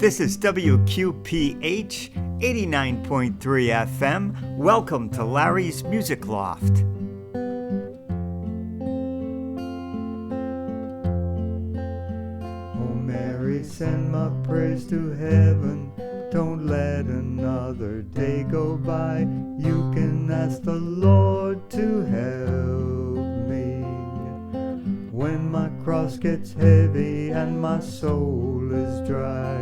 This is WQPH 89.3 FM. Welcome to Larry's Music Loft. Oh Mary, send my prayers to heaven. Don't let another day go by. You can ask the Lord to help me. When my cross gets heavy and my soul is dry,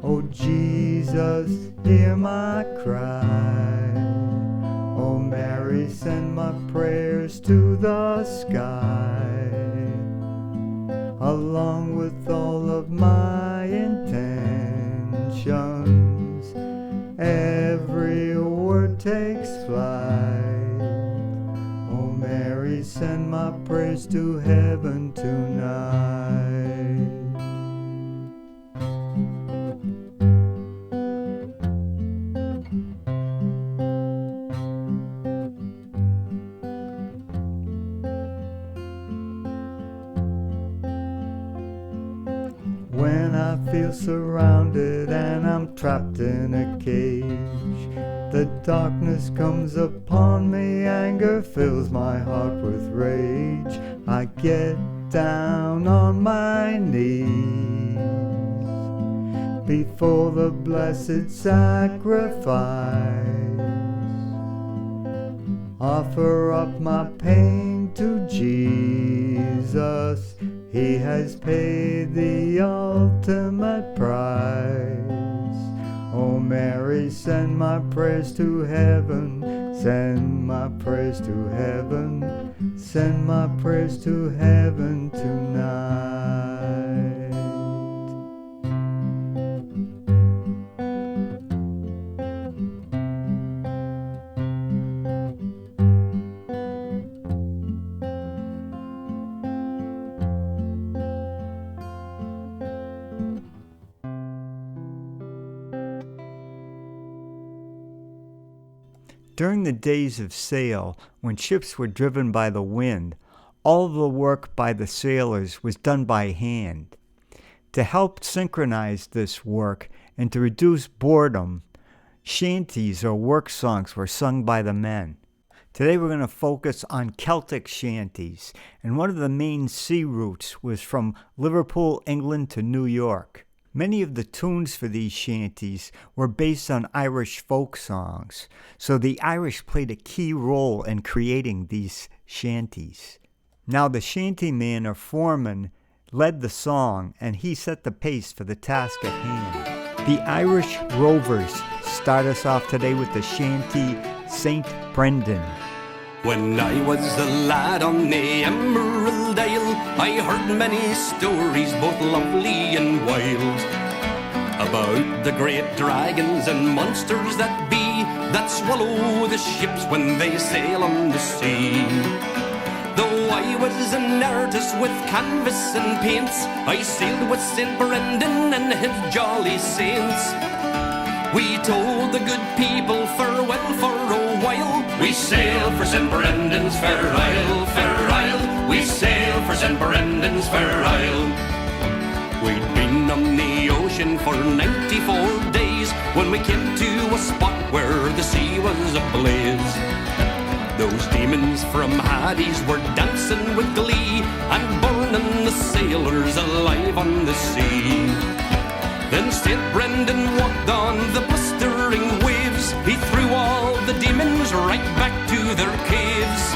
oh Jesus, hear my cry. Oh Mary, send my prayers to the sky, along with all of my intentions. Every word takes flight. Oh Mary, send my prayers to heaven tonight. When I feel surrounded and I'm trapped in a cage, the darkness comes upon me, anger fills my heart with rage. I get down on my knees before the blessed sacrifice, offer up my pain to Jesus. He has paid the ultimate price. Oh Mary, send my prayers to heaven. Send my prayers to heaven. Send my prayers to heaven tonight. During the days of sail, when ships were driven by the wind, all the work by the sailors was done by hand. To help synchronize this work and to reduce boredom, shanties or work songs were sung by the men. Today we're going to focus on Celtic Shanties, and one of the main sea routes was from Liverpool, England to New York. Many of the tunes for these shanties were based on Irish folk songs, so the Irish played a key role in creating these shanties. Now the shantyman or foreman led the song, and he set the pace for the task at hand. The Irish Rovers start us off today with the shanty St. Brendan. When I was a lad on the Emerald Isle, I heard many stories, both lovely and wild, about the great dragons and monsters that be, that swallow the ships when they sail on the sea. Though I was an artist with canvas and paints, I sailed with St. Brendan and his jolly saints. We told the good people farewell for a while. We sail for St. Brendan's fair isle, fair isle. We sail for St. Brendan's fair isle. We'd been on the ocean for 94 days when we came to a spot where the sea was ablaze. Those demons from Hades were dancing with glee and burning the sailors alive on the sea. Then St. Brendan walked on the blistering waves. He threw all the demons right back to their caves.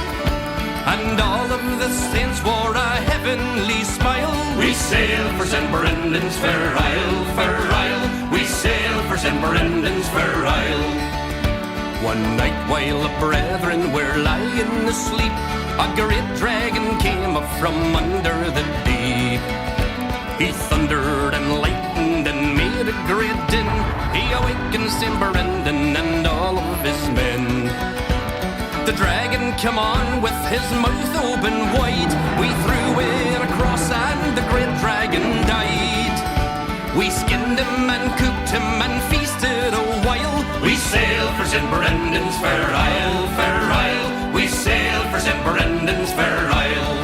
And all of the saints wore a heavenly smile. We sail for St. Brendan's fair isle, fair isle. We sail for St. Brendan's fair isle. One night while the brethren were lying asleep, a great dragon came up from under the deep. He thundered and lightened and made a great din. He awakened St. Brendan and all of his men. The dragon came on with his mouth open wide. We threw in a cross and the great dragon died. We skinned him and cooked him and feasted a while. We sail for St. Brendan's fair isle, fair isle. We sail for St. Brendan's fair isle.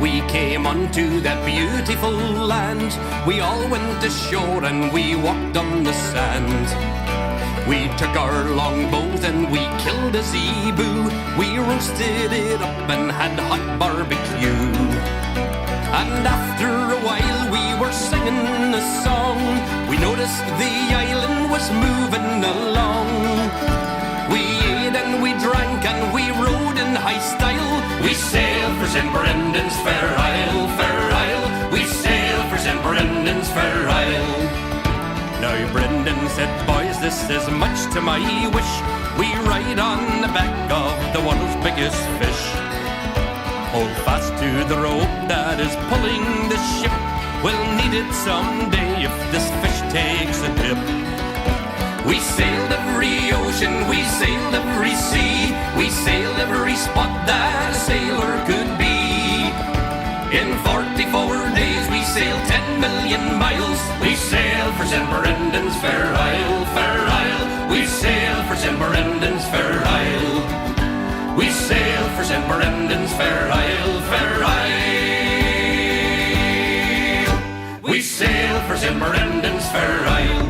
we came unto that beautiful land. We all went ashore and we walked on the sand. We took our longbows and we killed a zebu. We roasted it up and had hot barbecue. And after a while we were singing a song. We noticed the island was moving along. We ate and we drank and we rode in high style. We sailed for St. Brendan's Fair Isle, Fair Isle. We sailed for St. Brendan's Fair Isle. Now Brendan said, boys, this is much to my wish. We ride on the back of the world's biggest fish. Hold fast to the rope that is pulling the ship. We'll need it someday if this fish takes a dip. We sailed every ocean, we sailed every sea. We sailed every spot that a sailor could be. In 44 days we sailed 10 million miles. We sailed for St. Brendan's Fair Isle, Fair Isle. We sailed for St. Brendan's Fair Isle. We sailed for St. Brendan's Fair Isle, Fair Isle. We sailed for St. Brendan's Fair Isle.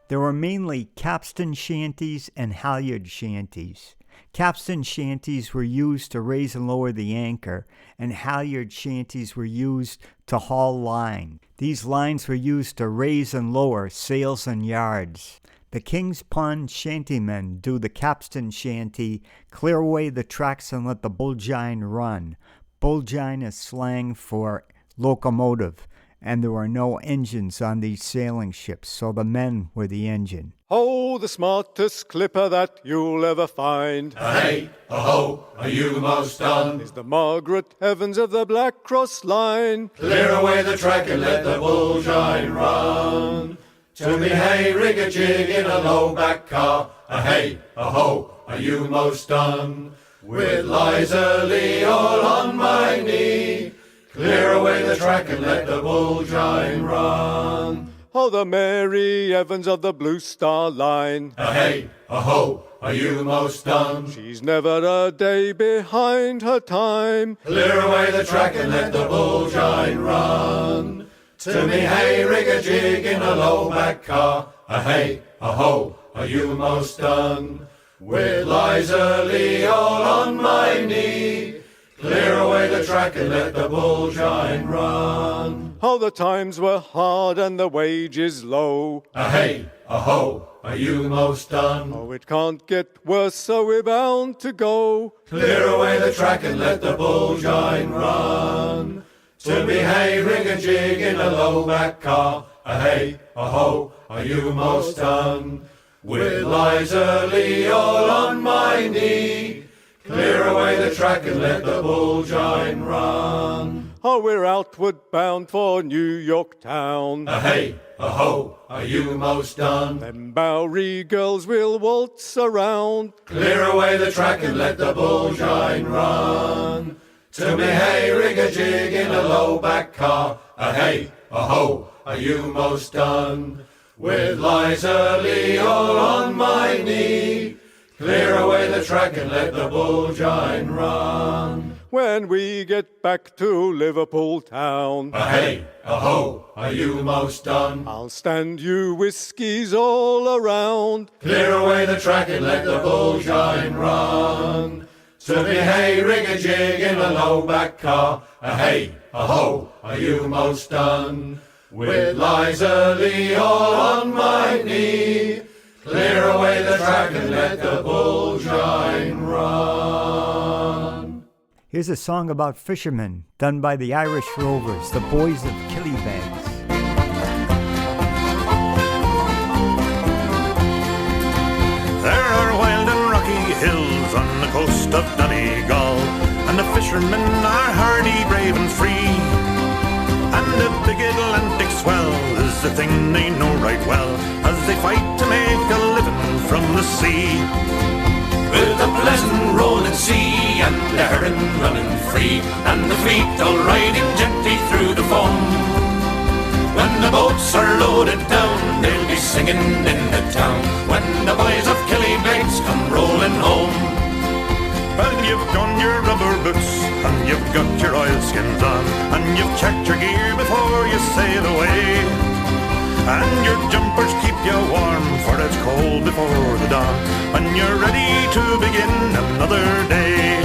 There were mainly capstan shanties and halyard shanties. Capstan shanties were used to raise and lower the anchor, and halyard shanties were used to haul line. These lines were used to raise and lower sails and yards. The King's Pond shantymen do the capstan shanty, clear away the tracks and let the bullgine run. Bullgine is slang for locomotive, and there were no engines on these sailing ships, so the men were the engine. Oh, the smartest clipper that you'll ever find. Hey, ho, are you most done? Is the Margaret Evans of the Black Cross Line. Clear away the track and let the bullgine run. To me, hey, rig a jig in a low back car. Hey, ho, are you most done? With Liza Lee all on my knee. Clear away the track and let the bullgine run. Oh, the Mary Evans of the Blue Star Line. Hey, ho, are you most done? She's never a day behind her time. Clear away the track and let the bullgine run. To me, hey, rig a jig in a low back car. Hey, ho, are you most done? With Liza Lee all on my knee. Clear away the track and let the bullgine run. Oh, the times were hard and the wages low. Hey, ho, are you most done? Oh, it can't get worse, so we're bound to go. Clear away the track and let the bullgine run. To me, hey, rig a jig in a low back car. Hey, ho, are you most done? With Liza Lee all on my knee. Clear away the track and let the bullgine run. Oh, we're outward bound for New York town. Hey, ho, are you most done? Them Bowery girls will waltz around. Clear away the track and let the bullgine run. To me, hey, rig a jig in a low back car. Hey, ho, are you most done? With Liza Lee all on my knee. Clear away the track and let the bullgine run. When we get back to Liverpool town. Hey, ho, are you most done? I'll stand you whiskies all around. Clear away the track and let the bullgine run. To me, hey, rig a jig in a low back car. Hey, ho, are you most done? With Liza Lee all on my knee. Clear away the track and let the bullgine run. Here's a song about fishermen, done by the Irish Rovers, the Boys of Killybegs. coast of Donegal, and the fishermen are hardy, brave and free. And the big Atlantic swell is the thing they know right well, as they fight to make a living from the sea. With a pleasant rolling sea, and the herring running free, and the fleet all riding gently through the foam. When the boats are loaded down, they'll be singing in the town, when the boys of Killybegs come rolling home. Well, you've done your rubber boots, and you've got your oilskins on, and you've checked your gear before you sail away. And your jumpers keep you warm, for it's cold before the dawn, when you're ready to begin another day.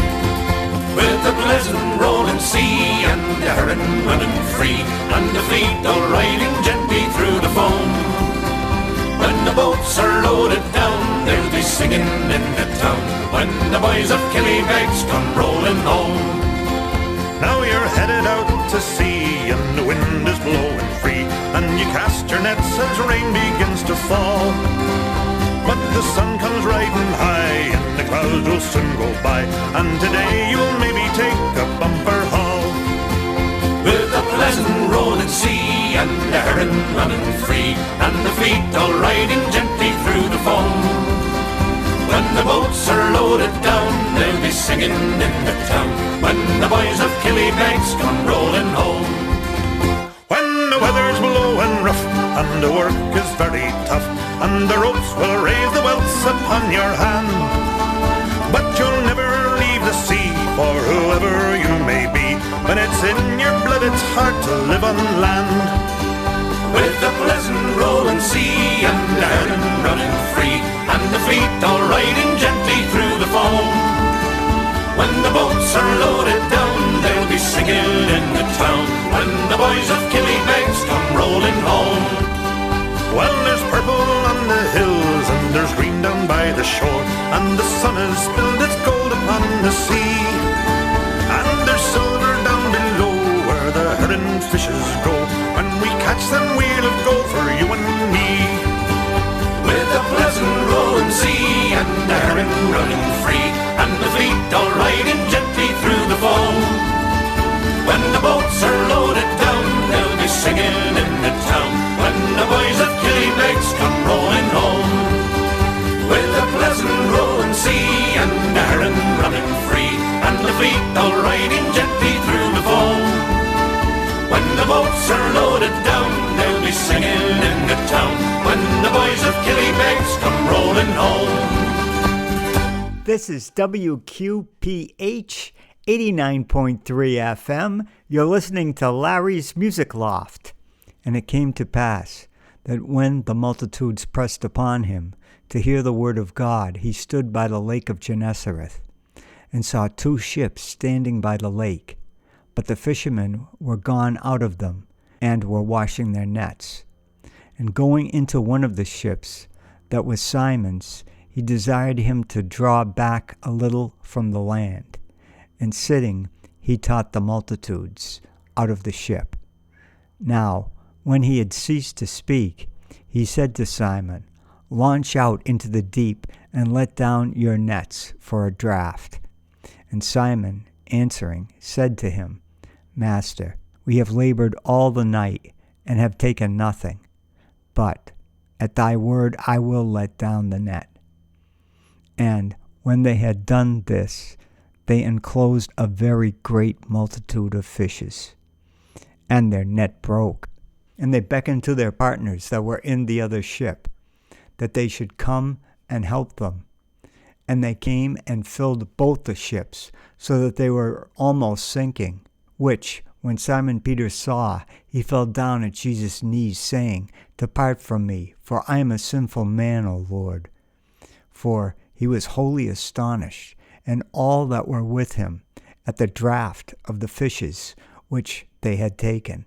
With a pleasant rolling sea, and the herring running free, and the fleet all riding gently through the foam. When the boats are loaded down, they'll be singing in the town, when the boys of Killybegs come rolling home. Now you're headed out to sea, and the wind is blowing free, and you cast your nets as rain begins to fall. But the sun comes riding high, and the clouds will soon go by, and today you'll maybe take a bumper haul. With a pleasant rolling sea, and the herring running free, and the fleet all riding gently through the foam. When the boats are loaded down, they'll be singing in the town, when the boys of Killybegs come rolling home. When the weather's blowing rough, and the work is very tough, and the ropes will raise the welts upon your hand, but you'll never leave the sea, for whoever you may be, when it's in your blood it's hard to live on land. With a pleasant rolling sea, and the herring running free, and the fleet all riding gently through the foam. When the boats are loaded down, they'll be singing in the town, when the boys of Killybegs come rolling home. Well, there's purple on the hills, and there's green down by the shore, and the sun has spilled its gold upon the sea. And there's silver down below where the herring fishes go. When we catch them, we'll have gold for you and me. With a pleasant rolling sea, and the herring running free, and the fleet all riding gently through the foam. When the boats are loaded down, they'll be singing in the town, when the boys of Killybegs come rolling home. With a pleasant rolling sea, and the herring running free, and the fleet all riding gently through the foam. When the boats are loaded down, they'll be singing in the town, when the boys of Killybegs come rolling home. This is WQPH 89.3 FM. You're listening to Larry's Music Loft. And it came to pass that when the multitudes pressed upon him to hear the word of God, he stood by the lake of Gennesareth, and saw 2 ships standing by the lake. But the fishermen were gone out of them, and were washing their nets. And going into one of the ships, that was Simon's, he desired him to draw back a little from the land. And sitting, he taught the multitudes out of the ship. Now, when he had ceased to speak, he said to Simon, "Launch out into the deep, and let down your nets for a draught." And Simon, answering, said to him, "Master, we have labored all the night, and have taken nothing. But at thy word I will let down the net." And when they had done this, they enclosed a very great multitude of fishes, and their net broke. And they beckoned to their partners that were in the other ship, that they should come and help them. And they came and filled both the ships, so that they were almost sinking. Which, when Simon Peter saw, he fell down at Jesus' knees, saying, "Depart from me, for I am a sinful man, O Lord." For he was wholly astonished, and all that were with him, at the draught of the fishes which they had taken.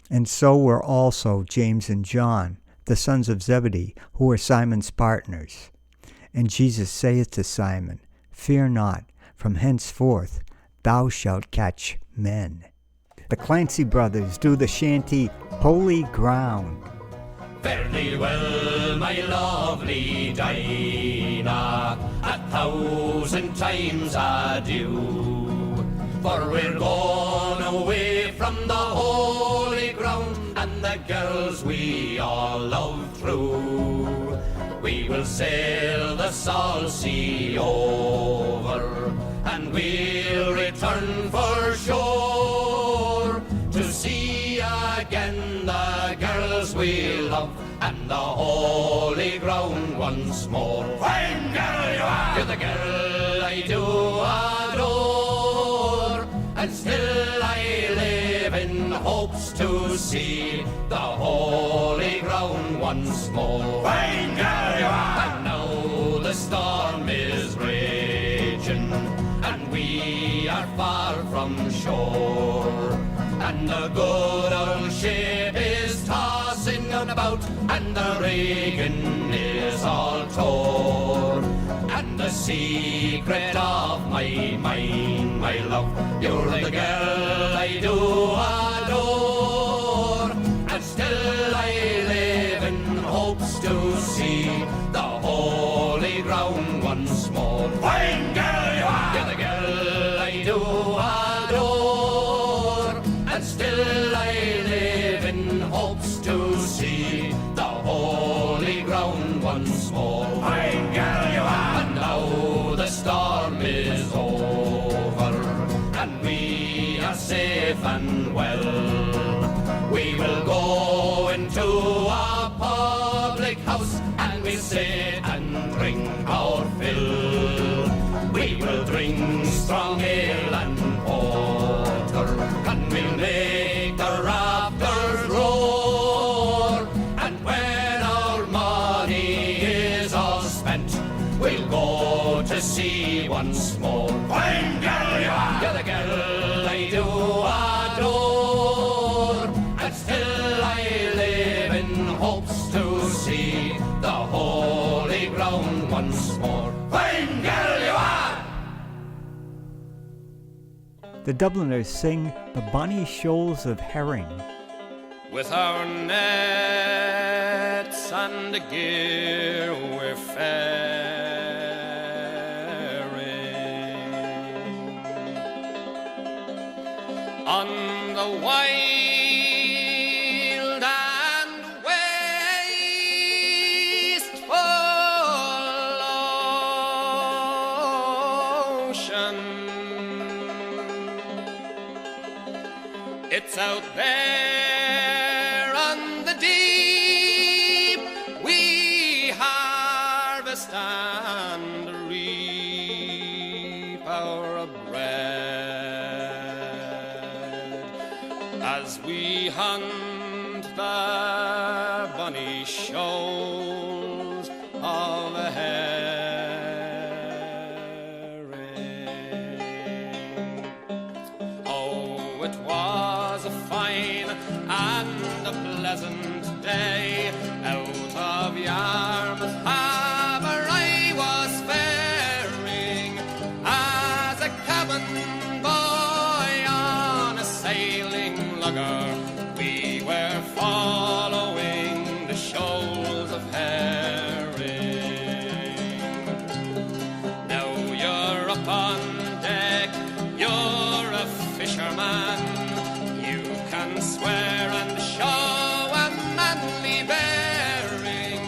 And so were also James and John, the sons of Zebedee, who were Simon's partners. And Jesus saith to Simon, "Fear not, from henceforth thou shalt catch men." The Clancy brothers do the shanty Holy Ground. Fare thee well, my lovely Dinah, at 1,000 times adieu. For we're going away from the holy ground and the girls we all love through. We will sail the salt sea over and we'll return for shore to see again the girls we love and the holy ground once more. Fine girl you are! You're the girl I do adore, and still I live in hopes to see the holy ground once more. Fine girl you are! And now the storm is raging, and we are far from shore, and the good old ship is tossing about, and the rigging is all tore. And the secret of my mind, my love, you're the girl I do adore, and still I live in hopes to see the holy ground once more. Fine girl you are! You're the girl I do adore, and still I live in hopes to see the holy ground once more. Fine girl you are! And now the storm is over, and we are safe and well. We will go into a public house, and we'll sit and drink our fill. We will drink strong ale and porter, and we'll make the rafters roar. And when our money is all spent, we'll go to sea once more. Fine girl you are! You're the girl I do adore, and still I live in hopes to see the holy ground once more. Fine girl you are! The Dubliners sing The Bonny Shoals of Herring. With our nets and the gear we're faring on the wild and wasteful ocean. It's out there on the deep we harvest and reap our bread as we hunt the bonny shoals of herring. Oh, it was a fine and a pleasant day out of Yarmouth Harbour I was faring as a cabin boy on a sailing lugger. We were following the shoals of herring. Now you're up on deck, you're a fisherman, you can swear and show a manly bearing.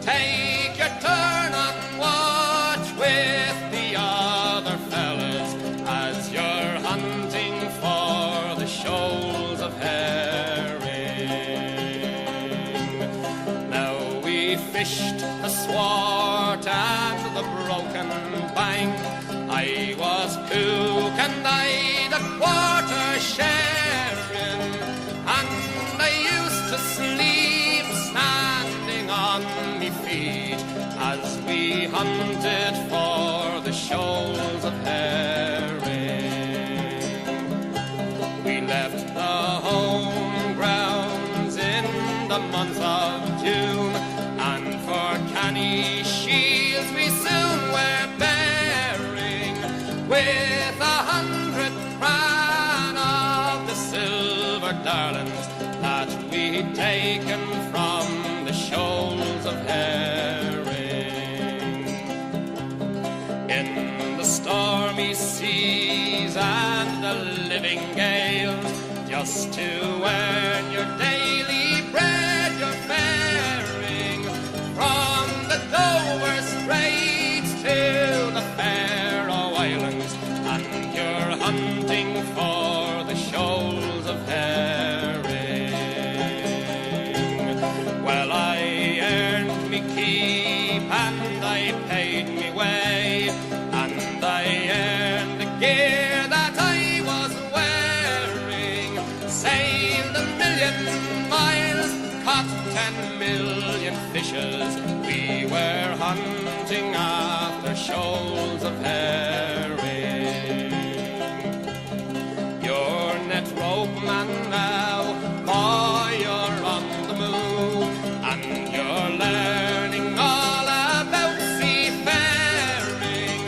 Take your turn on watch with the other fellas as you're hunting for the shoals of herring. Now we fished the swart and the broken bank. I was cook and I the quarter sharing, and I used to sleep standing on me feet as we hunted for the shoals of herring. We left the home grounds in the month of June, and for canny shields we soon were bearing with 100 cran of the silver darlings that we'd taken from the shoals of herring. just to earn your daily bread. You're faring from the Dover Straits to the Faroe Islands, and you're hunting for the shoals of herring. Well, I earned me keep and I paid me way, and I earned the gear that I was wearing. Sailed 1,000,000 miles, caught 10 million fishes. We were hunting after shoals of herring. Your net rope man now, boy, you're on the move, and you're learning all about seafaring.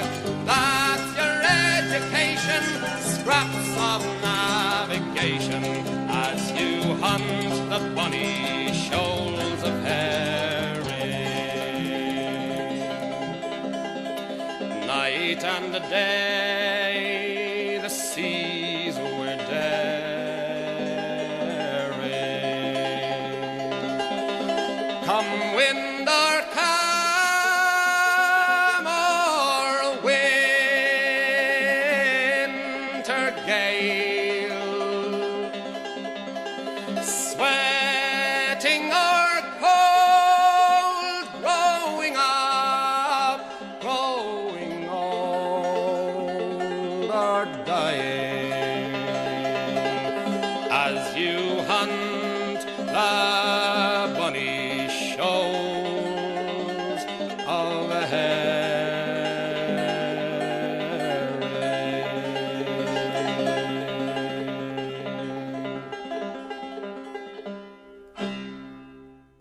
That's your education, scraps of navigation, as you hunt the bonny shoals of herring. Night and day, the seas were daring. Come wind or calm or winter gale, sweating or cold, growing up, growing old or dying, as you hunt the bonny shoals of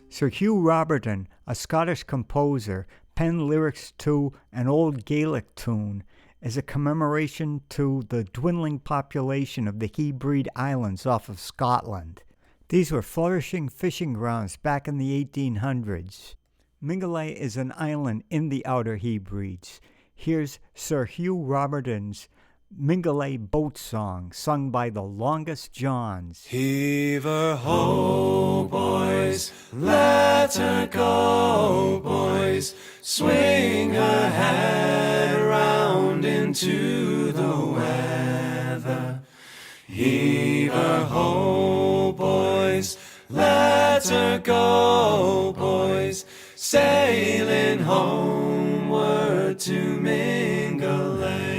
Sir Hugh Roberton, a Scottish composer, penned lyrics to an old Gaelic tune as a commemoration to the dwindling population of the Hebrides Islands off of Scotland. These were flourishing fishing grounds back in the 1800s. Mingulay is an island in the Outer Hebrides. Here's Sir Hugh Roberton's Mingulay boat song, sung by the Longest Johns. Heave-her-ho, boys, let her go, boys, swing her head round into the weather. Heave-her-ho, boys, let her go, boys, sailing homeward to Mingulay.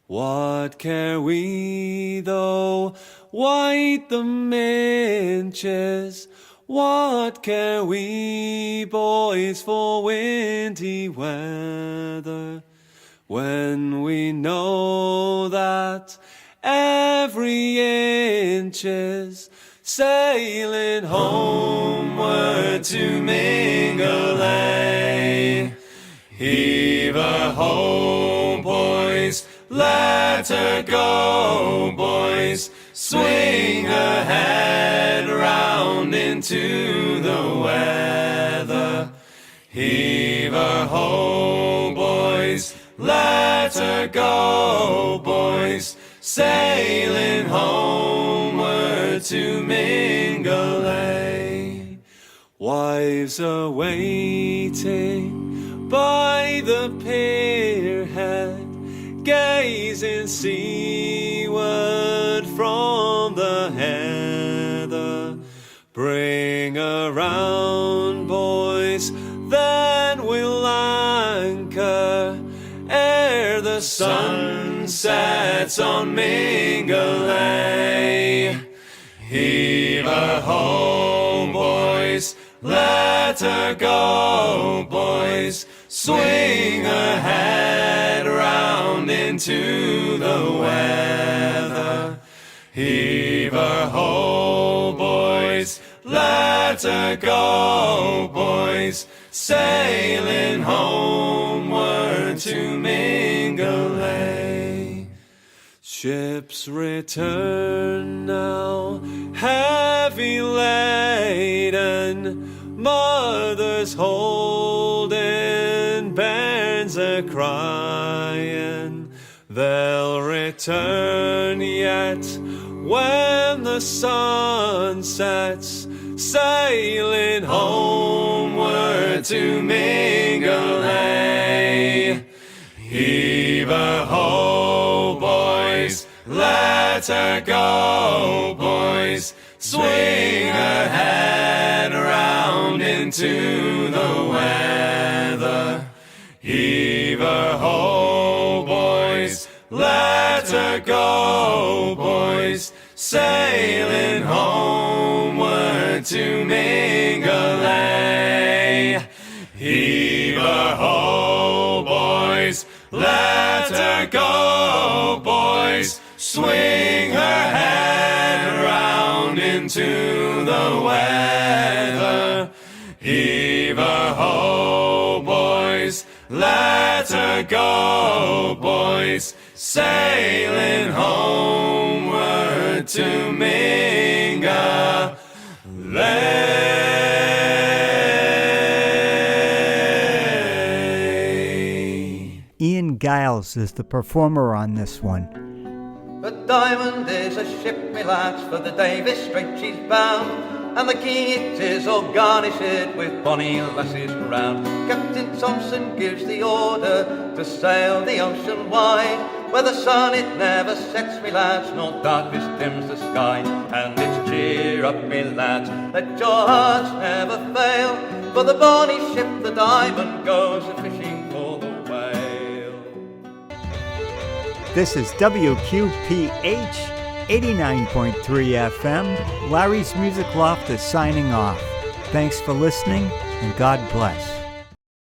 What care we though white the minches? What care we, boys, for windy weather, when we know that every inch is sailing homeward to Mingulay? Heave-her-ho, boys, let her go, boys, swing her head round into the weather. Heave-her-ho, boys, let her go, boys, sailing homeward to Mingulay. Wives are waiting by the pierhead, gazing seaward from the heather. Bring around, boys, then we'll anchor ere the sun sets on Mingulay. Heave-her-ho, boys, let her go, boys, swing her head round into the weather. Heave-her-ho, boys, let her go, boys, sailing homeward to Mingulay. Ships return now, heavy laden, mothers holding bairns a-crying. They'll return yet when the sun sets, sailing homeward to Mingalay. Heave-a-ho, boys, let her go, boys, swing her head round into the weather. Heave-a-ho, boys, let her go, boys, sailing homeward to Mingalay. Heave-a-ho, boys, let her go, boys, swing her head round into the weather. Heave-a-ho, boys, let her go, boys, sailing homeward to Mingalay. Ian Giles is the performer on this one. The Diamond is a ship, me lads, for the Davis Strait she's bound, and the key it is all garnished with bonny lasses round. Captain Thompson gives the order to sail the ocean wide, where the sun it never sets, me lads, nor darkness dims the sky. And it's cheer up, me lads, let your hearts never fail, for the bonny ship, the Diamond, goes a-fishing for the whale. This is WQPH 89.3 FM. Larry's Music Loft is signing off. Thanks for listening, and God bless.